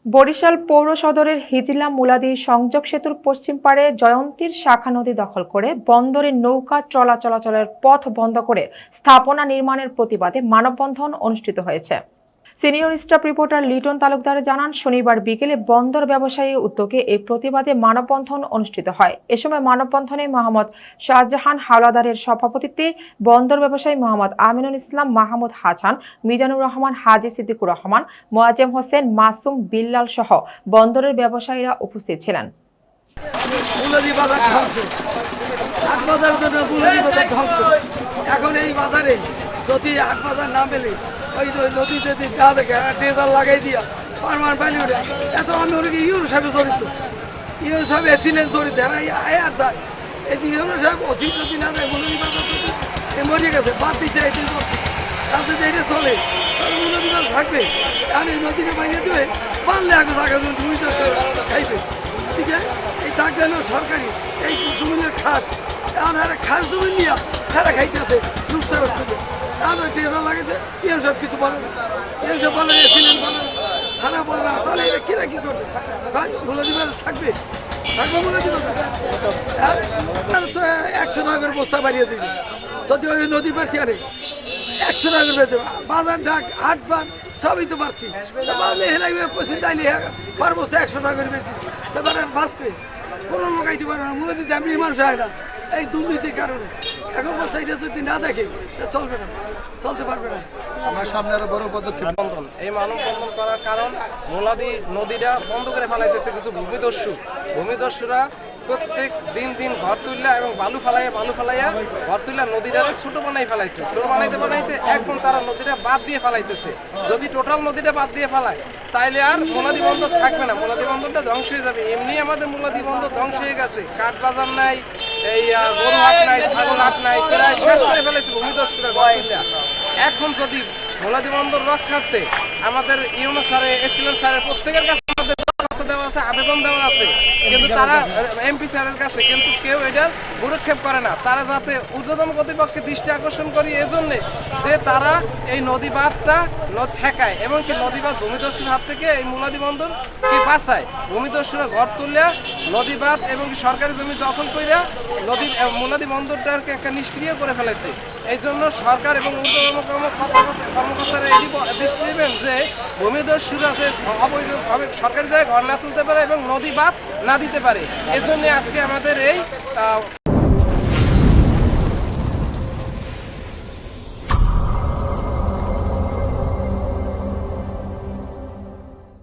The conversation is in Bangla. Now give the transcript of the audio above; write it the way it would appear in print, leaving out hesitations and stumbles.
বরিশাল পৌর সদরের হিজলা মুলাদি সংযোগ সেতুর পশ্চিম পাড়ে জয়ন্তীর শাখা নদী দখল করে বন্দরে নৌকা চলাচলের পথ বন্ধ করে স্থাপনা নির্মাণের প্রতিবাদে মানববন্ধন অনুষ্ঠিত হয়েছে। Senior staff reporter Liton Talukdar জানান, শনিবার বিকেলে বন্দর ব্যবসায়ী উদ্যোগে এই প্রতিবাদে মানববন্ধন অনুষ্ঠিত হয়। এ সময় মানববন্ধনে মোহাম্মদ শাহজাহান হাওলাদারের সভাপতিত্বে বন্দর ব্যবসায়ী মোহাম্মদ আমিনুল ইসলাম, মাহমুদ হাসান, মিজানুর রহমান, হাজি সিদ্দিকুর রহমান, মোয়াজ্জেম হোসেন, মাসুম, বিল্লাল সহ বন্দরের ব্যবসায়ীরা উপস্থিত ছিলেন। এখন এই বাজারে যদি ৮ বাজার না পেলে ওই নদী যদি না দেখে ট্রেজার লাগাই দিয়া পারমান পানি ওঠে। এত আমি ওনাকে ইউনো সাহেবে জড়িত, ইউনো সাহেব এসিলেন জড়িত আর যায়। এই যে ইউনো সাহেব অসিল যদি না দেয় মৌলভী বাজার যদি মরিয়ে গেছে বাদ দিচ্ছে এই তার যদি এটা চলে তাহলে মৌলভী বাজার থাকবে। আর এই নদীকে বাইরে দেবে পারলে আগে জায়গা জমি খাইবে। ঠিক আছে, এই থাকবে না সরকারি এই জমিনের খাস খাস জমি নিয়ে খেলা খাইতেছে লুপ্তারাজ করবে। তাহলে ট্রেজার লাগাইছে ইয়ে সব কিছু বলে না, ইয়ে সব বলে এসিলেন বলে খারাপ বলবে না। তাহলে এটা কিরা কি করবে? মৌলভী বাজার থাকবে মৌলভী বাজার তো 100 টাকা করে বস্তা বাড়িয়েছে। যদি ওই নদী বাড়তি আরে 100 টাকা করে বেঁচে বাজার ডাক 8 বার সবই তো বাড়তি পয়সা চাইলে পার বস্তা 100 টাকা করে বেশি তারপরে বাঁচবে কোনো লোকাইতে পারবে না। মূলত আমি মানুষ হয় না এই দুর্নীতির কারণে। এখন বস্তা এটা যদি না দেখে চলবে না, চলতে পারবে না। আমার সামনে আরো বড় পদক্ষেপ এই মানববন্ধন করার কারণ মুলাদি নদীটা বন্ধ করে ফেলাইতেছে কিছু ভূমিদস্যুরা প্রত্যেক দিন ঘর তুললা এবং বালু ফালাইয়া ঘর তুললা নদীটা ছোট বানাই ফেলাইছে। ছোট বানাইতে এখন তারা নদীটা বাদ দিয়ে ফেলাইতেছে। যদি টোটাল নদীটা বাদ দিয়ে ফেলায় তাইলে আর মুলাদি বন্দর থাকবে না, মুলাদি বন্দরটা ধ্বংস হয়ে যাবে। এমনি আমাদের মুলাদি বন্দর ধ্বংস হয়ে গেছে, কাঠ বাজার নাই, এই গরু হাট নাই, ছাগল হাট নাই, প্রায় শেষ করে ফেলেছে ভূমিদস্যুরা ঘর তুললা। এখন যদি মুলাদি বন্দর রক্ষার্থে আমাদের ইউনো স্যারে এসিলেন স্যারের প্রত্যেকের কাছে আমাদের দরখাস্ত দেওয়া আছে, আবেদন দেওয়া আছে, কিন্তু তারা এমপি স্যারের কাছে কিন্তু কেউ এটার ভূরক্ষেপ করে না। তারা যাতে ঊর্ধ্বতন কর্তৃপক্ষের দৃষ্টি আকর্ষণ করি এজন্য যে তারা এই নদী বাঁধটা ঠেকায় এবং কি নদী বাঁধ ভূমিদস্যুর হাত থেকে এই মুলাদি বন্দর কি বাঁচায়। ভূমিদস্যুরা ঘর তুললে নদী বাঁধ এবং সরকারি জমি দখল করিয়া মুলাদি বন্দরটাকে একটা নিষ্ক্রিয় করে ফেলেছে। এই জন্য সরকার এবং ঊর্ধ্বতন কর্মকর্তারা এটি দৃষ্টি দেবেন যে ভূমিদস্যুরা যে অবৈধভাবে সরকারি জায়গায় ঘর না তুলতে পারে এবং নদী বাঁধ না দিতে পারে। এজন্য আজকে আমাদের এই